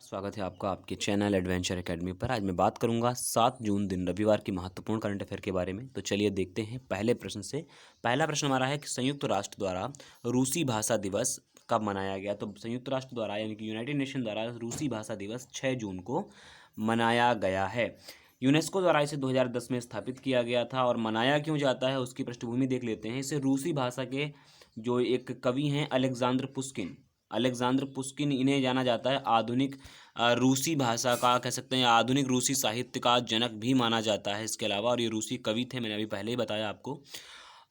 स्वागत है आपका आपके चैनल एडवेंचर एकेडमी पर। आज मैं बात करूंगा 7 जून दिन रविवार की महत्वपूर्ण करंट अफेयर के बारे में। तो चलिए देखते हैं पहले प्रश्न से। पहला प्रश्न हमारा है कि संयुक्त राष्ट्र द्वारा रूसी भाषा दिवस कब मनाया गया। तो संयुक्त राष्ट्र द्वारा यानी कि यूनाइटेड नेशन द्वारा रूसी भाषा दिवस 6 जून को मनाया गया है। यूनेस्को द्वारा इसे 2010 में स्थापित किया गया था। और मनाया क्यों जाता है उसकी पृष्ठभूमि देख लेते हैं। इसे रूसी भाषा के जो एक कवि हैं अलेक्जेंडर पुश्किन इन्हें जाना जाता है आधुनिक रूसी भाषा का कह सकते हैं आधुनिक रूसी साहित्य का जनक भी माना जाता है इसके अलावा। और ये रूसी कवि थे, मैंने अभी पहले ही बताया आपको।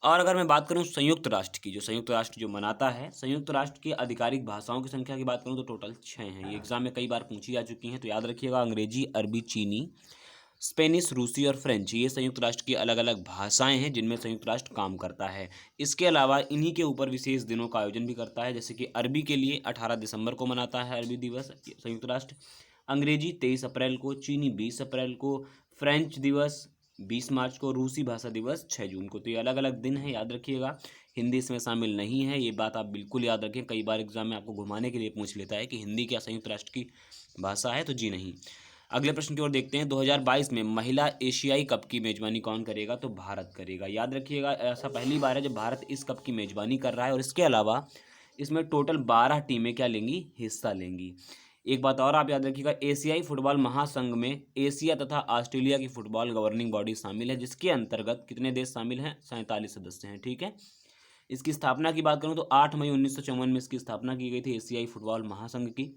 और अगर मैं बात करूं संयुक्त राष्ट्र की, जो संयुक्त राष्ट्र जो मनाता है, संयुक्त राष्ट्र की आधिकारिक भाषाओं की संख्या की बात करूं तो टोटल 6 हैं। ये एग्जाम में कई बार पूछी जा चुकी हैं, तो याद रखिएगा अंग्रेजी, अरबी, चीनी, स्पेनिश, रूसी और फ्रेंच, ये संयुक्त राष्ट्र की अलग अलग भाषाएं हैं जिनमें संयुक्त राष्ट्र काम करता है। इसके अलावा इन्हीं के ऊपर विशेष दिनों का आयोजन भी करता है, जैसे कि अरबी के लिए 18 दिसंबर को मनाता है अरबी दिवस संयुक्त राष्ट्र, अंग्रेजी 23 अप्रैल को, चीनी 20 अप्रैल को, फ्रेंच दिवस 20 मार्च को, रूसी भाषा दिवस 6 जून को। तो ये अलग अलग दिन है, याद रखिएगा। हिंदी इसमें शामिल नहीं है, ये बात आप बिल्कुल याद रखें। कई बार एग्जाम में आपको घुमाने के लिए पूछ लेता है कि हिंदी क्या संयुक्त राष्ट्र की भाषा है, तो जी नहीं। अगले प्रश्न की ओर देखते हैं। 2022 में महिला एशियाई कप की मेजबानी कौन करेगा। तो भारत करेगा। याद रखिएगा ऐसा पहली बार है जब भारत इस कप की मेजबानी कर रहा है। और इसके अलावा इसमें टोटल 12 टीमें क्या लेंगी, हिस्सा लेंगी। एक बात और आप याद रखिएगा, एशियाई फुटबॉल महासंघ में एशिया तथा ऑस्ट्रेलिया की फुटबॉल गवर्निंग बॉडी शामिल है, जिसके अंतर्गत कितने देश शामिल हैं, 47 सदस्य हैं। ठीक है। इसकी स्थापना की बात करूं तो 8 मई 1954 में इसकी स्थापना की गई थी एशियाई फुटबॉल महासंघ की।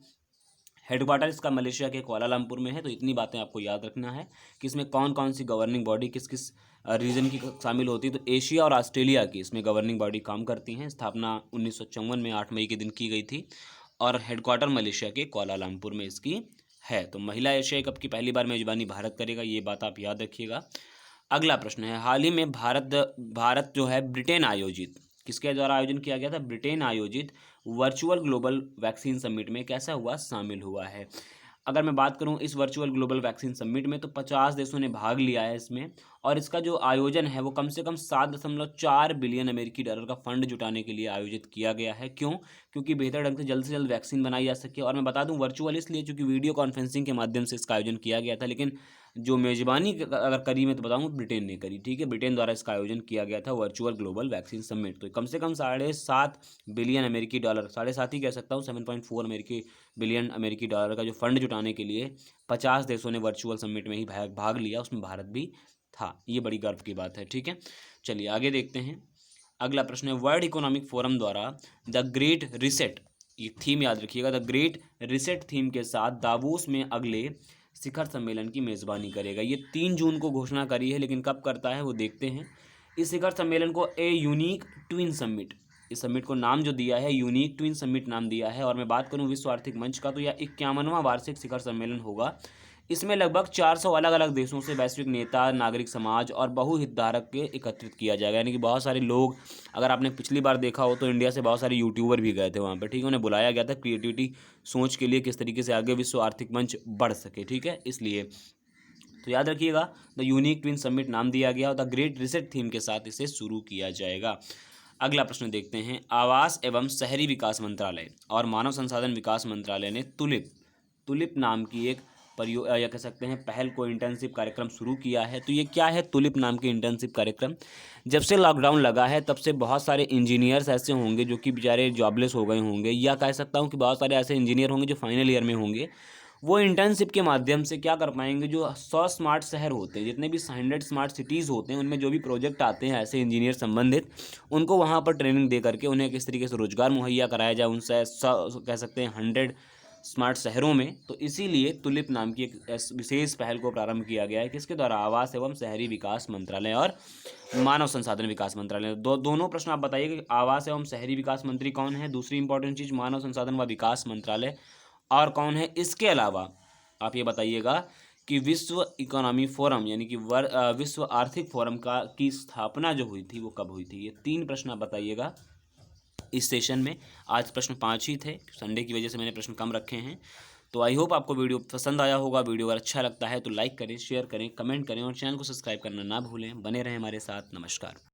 हेडक्वार्टर इसका मलेशिया के कुआलालंपुर में है। तो इतनी बातें आपको याद रखना है कि इसमें कौन कौन सी गवर्निंग बॉडी किस किस रीजन की शामिल होती है। तो एशिया और ऑस्ट्रेलिया की इसमें गवर्निंग बॉडी काम करती हैं। स्थापना 1954 में 8 मई के दिन की गई थी और हेडक्वार्टर मलेशिया के कुआलालंपुर में इसकी है। तो महिला एशियाई कप की पहली बार मेजबानी भारत करेगा, ये बात आप याद रखिएगा। अगला प्रश्न है, हाल ही में भारत जो है ब्रिटेन आयोजित, किसके द्वारा आयोजन किया गया था, ब्रिटेन आयोजित वर्चुअल ग्लोबल वैक्सीन समिट में कैसा हुआ, शामिल हुआ है। अगर मैं बात करूं इस वर्चुअल ग्लोबल वैक्सीन समिट में, तो 50 देशों ने भाग लिया है इसमें। और इसका जो आयोजन है वो कम से कम 7.4 बिलियन अमेरिकी डॉलर का फंड जुटाने के लिए आयोजित किया गया है। क्यों? क्योंकि बेहतर ढंग से जल्द वैक्सीन बनाई जा सके। और मैं बता दूं वर्चुअल इसलिए क्योंकि वीडियो कॉन्फ्रेंसिंग के माध्यम से इसका आयोजन किया गया था, लेकिन जो मेजबानी अगर करी मैं तो बताऊं ब्रिटेन ने करी। ठीक है, ब्रिटेन द्वारा इसका आयोजन किया गया था वर्चुअल ग्लोबल वैक्सीन समिट। तो कम से कम 7.5 बिलियन अमेरिकी डॉलर, 7.5 ही कह सकता हूँ, 7.4 बिलियन अमेरिकी डॉलर का जो फंड जुटाने के लिए 50 देशों ने वर्चुअल समिट में ही भाग लिया, उसमें भारत भी था। ये बड़ी गर्व की बात है। ठीक है, चलिए आगे देखते हैं। अगला प्रश्न है, वर्ल्ड इकोनॉमिक फोरम द्वारा द ग्रेट रिसेट, ये थीम याद रखिएगा, द ग्रेट रिसेट थीम के साथ दावोस में अगले शिखर सम्मेलन की मेज़बानी करेगा। ये 3 जून को घोषणा करी है, लेकिन कब करता है वो देखते हैं। इस शिखर सम्मेलन को ए यूनिक ट्विन समिट, इस समिट को नाम जो दिया है यूनिक ट्विन समिट नाम दिया है। और मैं बात करूं विश्व आर्थिक मंच का, तो यह 51वां वार्षिक शिखर सम्मेलन होगा। इसमें लगभग 400 अलग अलग देशों से वैश्विक नेता, नागरिक समाज और बहुहितधारक के एकत्रित किया जाएगा। यानी कि बहुत सारे लोग, अगर आपने पिछली बार देखा हो तो इंडिया से बहुत सारे यूट्यूबर भी गए थे वहाँ पे। ठीक है, उन्हें बुलाया गया था क्रिएटिविटी सोच के लिए, किस तरीके से आगे विश्व आर्थिक मंच बढ़ सके। ठीक है, इसलिए तो याद रखिएगा द यूनिक ट्विन समिट नाम दिया गया और द ग्रेट रिसेट थीम के साथ इसे शुरू किया जाएगा। अगला प्रश्न देखते हैं, आवास एवं शहरी विकास मंत्रालय और मानव संसाधन विकास मंत्रालय ने तुलिप नाम की एक या कह सकते हैं पहल को इंटर्नशिप कार्यक्रम शुरू किया है। तो ये क्या है तुलिप नाम की इंटर्नशिप कार्यक्रम? जब से लॉकडाउन लगा है तब से बहुत सारे इंजीनियर्स ऐसे होंगे जो कि बेचारे जॉबलेस हो गए होंगे, या कह सकता हूँ कि बहुत सारे ऐसे इंजीनियर होंगे जो फाइनल ईयर में होंगे। वो इंटर्नशिप के माध्यम से क्या कर पाएंगे, जो 100 स्मार्ट शहर होते हैं, जितने भी 100 स्मार्ट सिटीज़ होते हैं, उनमें जो भी प्रोजेक्ट आते हैं ऐसे इंजीनियर संबंधित, उनको वहाँ पर ट्रेनिंग दे करके उन्हें किस तरीके से रोजगार मुहैया कराया जाए उनसे कह सकते हैं 100 स्मार्ट शहरों में। तो इसीलिए तुलिप नाम की एक विशेष पहल को प्रारंभ किया गया है, किसके द्वारा, आवास एवं शहरी विकास मंत्रालय और मानव संसाधन विकास मंत्रालय। दोनों प्रश्न आप बताइए कि आवास एवं शहरी विकास मंत्री कौन है, दूसरी इंपॉर्टेंट चीज़ मानव संसाधन व विकास मंत्रालय और कौन है। इसके अलावा आप ये बताइएगा कि विश्व इकोनॉमी फोरम यानी कि विश्व आर्थिक फोरम की स्थापना जो हुई थी वो कब हुई थी। ये 3 प्रश्न आप बताइएगा इस सेशन में। आज प्रश्न 5 ही थे, संडे की वजह से मैंने प्रश्न कम रखे हैं। तो आई होप आपको वीडियो पसंद आया होगा। वीडियो अगर अच्छा लगता है तो लाइक करें, शेयर करें, कमेंट करें और चैनल को सब्सक्राइब करना ना भूलें। बने रहें हमारे साथ। नमस्कार।